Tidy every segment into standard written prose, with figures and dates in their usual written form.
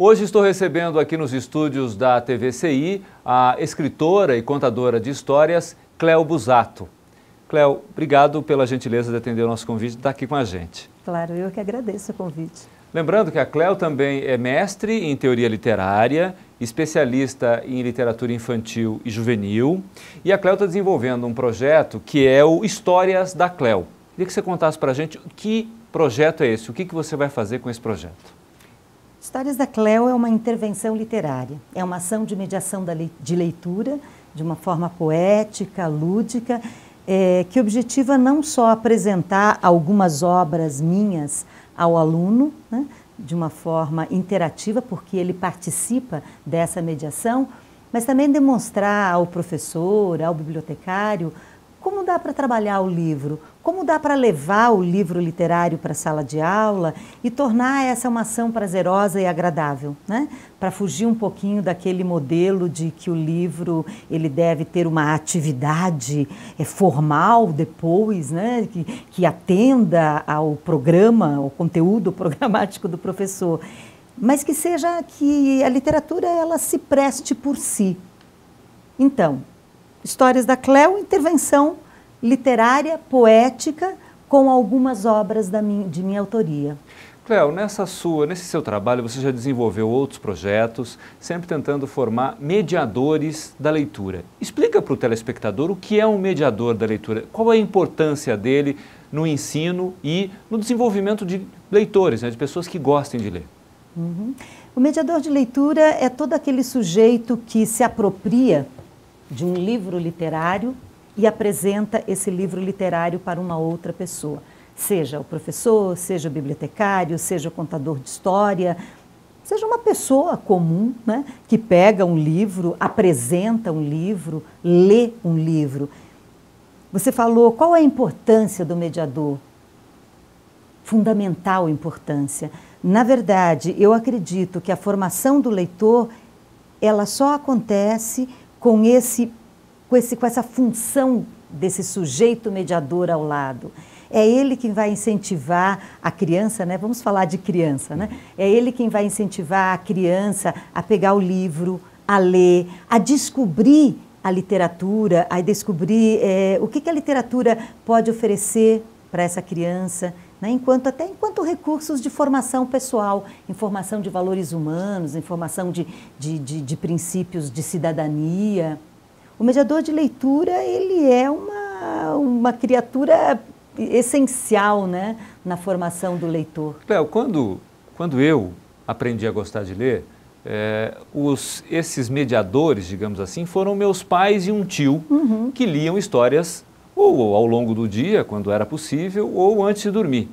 Hoje estou recebendo aqui nos estúdios da TVCI a escritora e contadora de histórias, Cléo Busato. Cléo, obrigado pela gentileza de atender o nosso convite e estar aqui com a gente. Claro, eu que agradeço o convite. Lembrando que a Cléo também é mestre em teoria literária, especialista em literatura infantil e juvenil, e a Cléo está desenvolvendo um projeto que é o Histórias da Cléo. Queria que você contasse para a gente que projeto é esse, o que você vai fazer com esse projeto. Histórias da Cléo é uma intervenção literária, é uma ação de mediação de leitura, de uma forma poética, lúdica, que objetiva não só apresentar algumas obras minhas ao aluno, né, de uma forma interativa, porque ele participa dessa mediação, mas também demonstrar ao professor, ao bibliotecário, como dá para trabalhar o livro, como dá para levar o livro literário para a sala de aula e tornar essa uma ação prazerosa e agradável, né? Para fugir um pouquinho daquele modelo de que o livro ele deve ter uma atividade formal depois, né? Que atenda ao programa, ao conteúdo programático do professor, mas que seja que a literatura ela se preste por si. Então, Histórias da Cléo, intervenção literária, poética, com algumas obras de minha autoria. Cléo, nesse seu trabalho você já desenvolveu outros projetos, sempre tentando formar mediadores da leitura. Explica para o telespectador o que é um mediador da leitura, qual é a importância dele no ensino e no desenvolvimento de leitores, né, de pessoas que gostem de ler. O mediador de leitura é todo aquele sujeito que se apropria de um livro literário e apresenta esse livro literário para uma outra pessoa. Seja o professor, seja o bibliotecário, seja o contador de história, seja uma pessoa comum, né, que pega um livro, apresenta um livro, lê um livro. Você falou qual é a importância do mediador? Fundamental importância. Na verdade, eu acredito que a formação do leitor, ela só acontece com essa função desse sujeito mediador ao lado. É ele quem vai incentivar a criança, né? Vamos falar de criança, né? É ele quem vai incentivar a criança a pegar o livro, a ler, a descobrir a literatura, a descobrir o que a literatura pode oferecer para essa criança, né? Até enquanto recursos de formação pessoal, informação de valores humanos, informação de princípios de cidadania. O mediador de leitura, ele é uma criatura essencial, né, na formação do leitor. Cléo, quando eu aprendi a gostar de ler, esses mediadores, digamos assim, foram meus pais e um tio que liam histórias ou ao longo do dia, quando era possível, ou antes de dormir,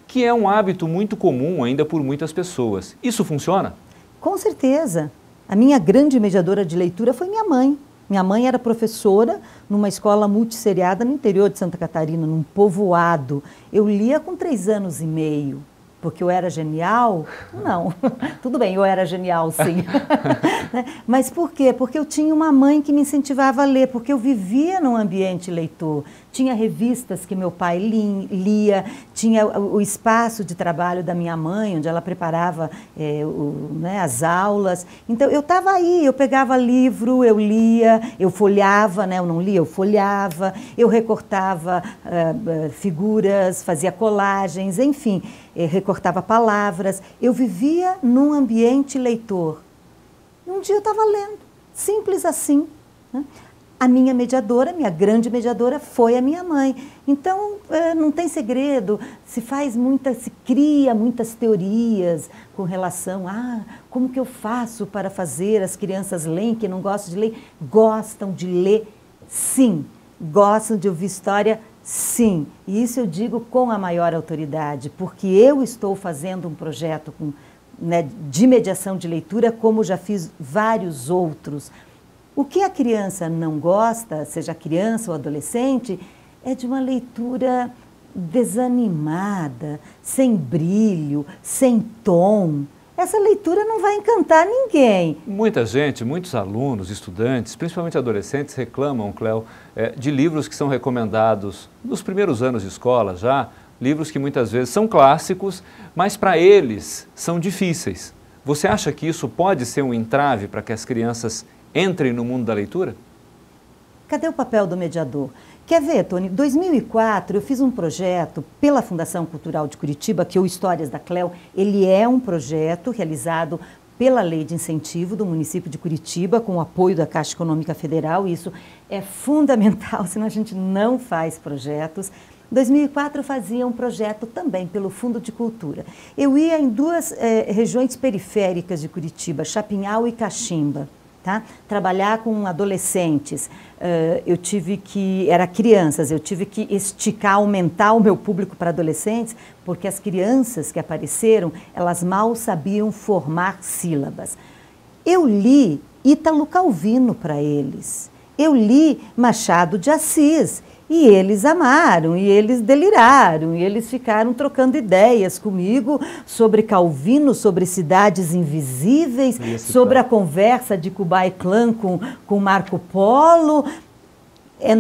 que é um hábito muito comum ainda por muitas pessoas. Isso funciona? Com certeza. A minha grande mediadora de leitura foi minha mãe. Minha mãe era professora numa escola multisseriada no interior de Santa Catarina, num povoado. Eu lia com 3 anos e meio. Porque eu era genial? Não. Tudo bem, eu era genial, sim. Mas por quê? Porque eu tinha uma mãe que me incentivava a ler, porque eu vivia num ambiente leitor. Tinha revistas que meu pai lia, tinha o espaço de trabalho da minha mãe, onde ela preparava as aulas. Então, eu estava aí, eu pegava livro, eu lia, eu folheava, né? Eu não lia, eu folheava, eu recortava figuras, fazia colagens, enfim, recortava palavras. Eu vivia num ambiente leitor. E um dia eu estava lendo, simples assim, né? A minha mediadora, minha grande mediadora, foi a minha mãe. Então, não tem segredo, se cria muitas teorias com relação a como que eu faço para fazer as crianças lerem, que não gostam de ler, gostam de ler, sim. Gostam de ouvir história, sim. E isso eu digo com a maior autoridade, porque eu estou fazendo um projeto de mediação de leitura, como já fiz vários outros. O que a criança não gosta, seja criança ou adolescente, é de uma leitura desanimada, sem brilho, sem tom. Essa leitura não vai encantar ninguém. Muita gente, muitos alunos, estudantes, principalmente adolescentes, reclamam, Cléo, de livros que são recomendados nos primeiros anos de escola já, livros que muitas vezes são clássicos, mas para eles são difíceis. Você acha que isso pode ser um entrave para que as crianças entrem no mundo da leitura? Cadê o papel do mediador? Quer ver, Tony? Em 2004, eu fiz um projeto pela Fundação Cultural de Curitiba, que é o Histórias da CLEL. Ele é um projeto realizado pela Lei de Incentivo do município de Curitiba, com o apoio da Caixa Econômica Federal. Isso é fundamental, senão a gente não faz projetos. Em 2004, eu fazia um projeto também pelo Fundo de Cultura. Eu ia em duas regiões periféricas de Curitiba, Chapinhal e Caximba. Tá? Trabalhar com adolescentes, era crianças, eu tive que esticar, aumentar o meu público para adolescentes, porque as crianças que apareceram, elas mal sabiam formar sílabas. Eu li Ítalo Calvino para eles, eu li Machado de Assis, e eles amaram, e eles deliraram, e eles ficaram trocando ideias comigo sobre Calvino, sobre cidades invisíveis, sobre a conversa de Kublai Khan com Marco Polo.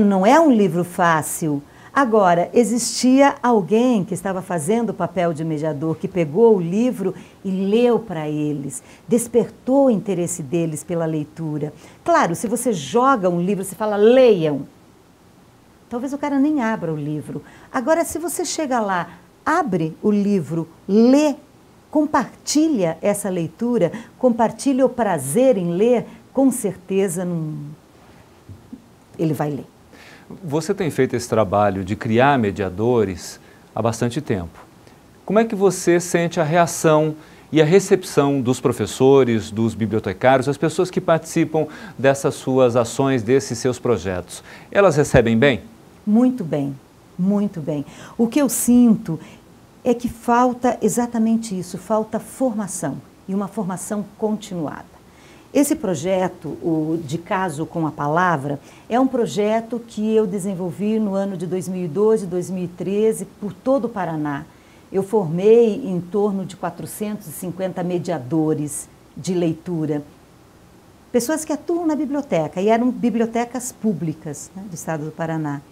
Não é um livro fácil. Agora, existia alguém que estava fazendo o papel de mediador, que pegou o livro e leu para eles, despertou o interesse deles pela leitura. Claro, se você joga um livro, você fala, leiam. Talvez o cara nem abra o livro. Agora, se você chega lá, abre o livro, lê, compartilha essa leitura, compartilha o prazer em ler, com certeza ele vai ler. Você tem feito esse trabalho de criar mediadores há bastante tempo. Como é que você sente a reação e a recepção dos professores, dos bibliotecários, das pessoas que participam dessas suas ações, desses seus projetos? Elas recebem bem? Muito bem, muito bem. O que eu sinto é que falta exatamente isso, falta formação e uma formação continuada. Esse projeto, o De Caso com a Palavra, é um projeto que eu desenvolvi no ano de 2012, 2013, por todo o Paraná. Eu formei em torno de 450 mediadores de leitura, pessoas que atuam na biblioteca, e eram bibliotecas públicas, né, do estado do Paraná.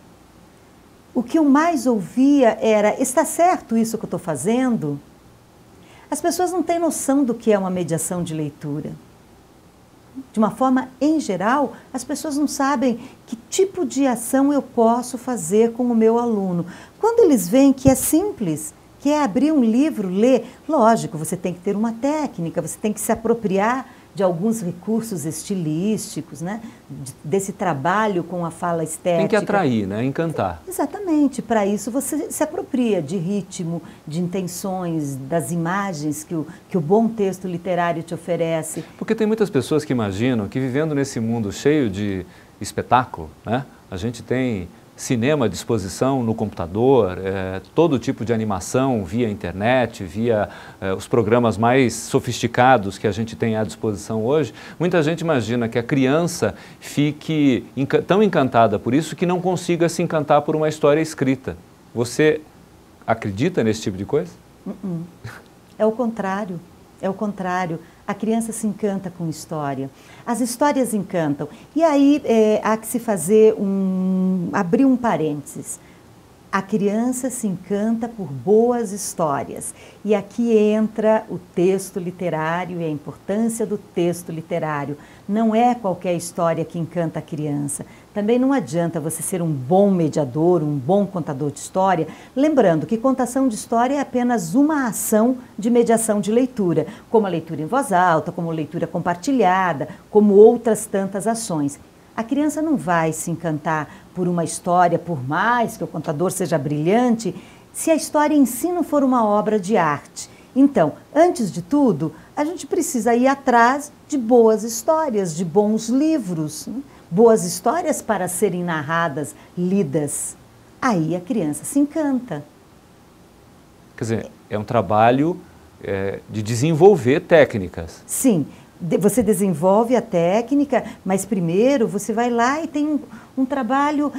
O que eu mais ouvia era, está certo isso que eu estou fazendo? As pessoas não têm noção do que é uma mediação de leitura. De uma forma, em geral, as pessoas não sabem que tipo de ação eu posso fazer com o meu aluno. Quando eles veem que é simples, que é abrir um livro, ler, lógico, você tem que ter uma técnica, você tem que se apropriar de alguns recursos estilísticos, né? Desse trabalho com a fala estética. Tem que atrair, né? Encantar. Exatamente. Para isso você se apropria de ritmo, de intenções, das imagens que o bom texto literário te oferece. Porque tem muitas pessoas que imaginam que vivendo nesse mundo cheio de espetáculo, né? A gente tem cinema à disposição no computador, todo tipo de animação via internet, via os programas mais sofisticados que a gente tem à disposição hoje. Muita gente imagina que a criança fique tão encantada por isso que não consiga se encantar por uma história escrita. Você acredita nesse tipo de coisa? É o contrário, é o contrário. A criança se encanta com história. As histórias encantam. E aí há que se abrir um parênteses. A criança se encanta por boas histórias. E aqui entra o texto literário e a importância do texto literário. Não é qualquer história que encanta a criança. Também não adianta você ser um bom mediador, um bom contador de história, lembrando que contação de história é apenas uma ação de mediação de leitura, como a leitura em voz alta, como a leitura compartilhada, como outras tantas ações. A criança não vai se encantar por uma história, por mais que o contador seja brilhante, se a história em si não for uma obra de arte. Então, antes de tudo, a gente precisa ir atrás de boas histórias, de bons livros, né? Boas histórias para serem narradas, lidas. Aí a criança se encanta. Quer dizer, é um trabalho de desenvolver técnicas. Sim, você desenvolve a técnica, mas primeiro você vai lá e tem um trabalho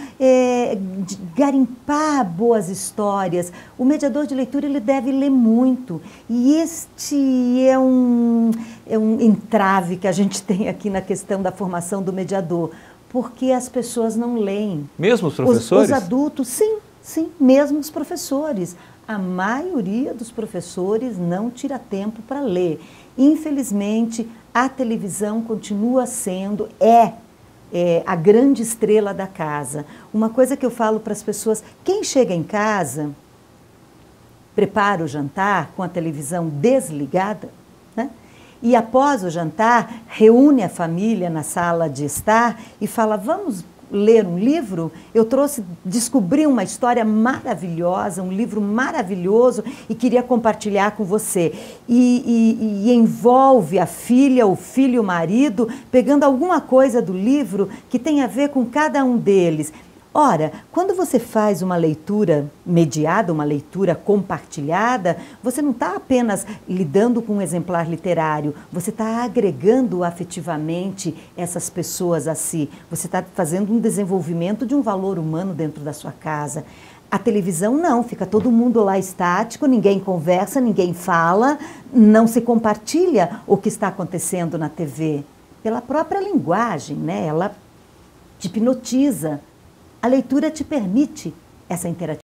de garimpar boas histórias. O mediador de leitura ele deve ler muito. E este é um entrave que a gente tem aqui na questão da formação do mediador, porque as pessoas não leem. Mesmo os professores? Os adultos, sim, mesmo os professores. A maioria dos professores não tira tempo para ler. Infelizmente, a televisão continua sendo, a grande estrela da casa. Uma coisa que eu falo para as pessoas, quem chega em casa, prepara o jantar com a televisão desligada, né? E após o jantar, reúne a família na sala de estar e fala, vamos ler um livro? Eu descobri uma história maravilhosa, um livro maravilhoso e queria compartilhar com você. E envolve a filha, o filho e o marido, pegando alguma coisa do livro que tem a ver com cada um deles. Ora, quando você faz uma leitura mediada, uma leitura compartilhada, você não está apenas lidando com um exemplar literário, você está agregando afetivamente essas pessoas a si. Você está fazendo um desenvolvimento de um valor humano dentro da sua casa. A televisão não, fica todo mundo lá estático, ninguém conversa, ninguém fala, não se compartilha o que está acontecendo na TV. Pela própria linguagem, né? Ela te hipnotiza. A leitura te permite essa interatividade.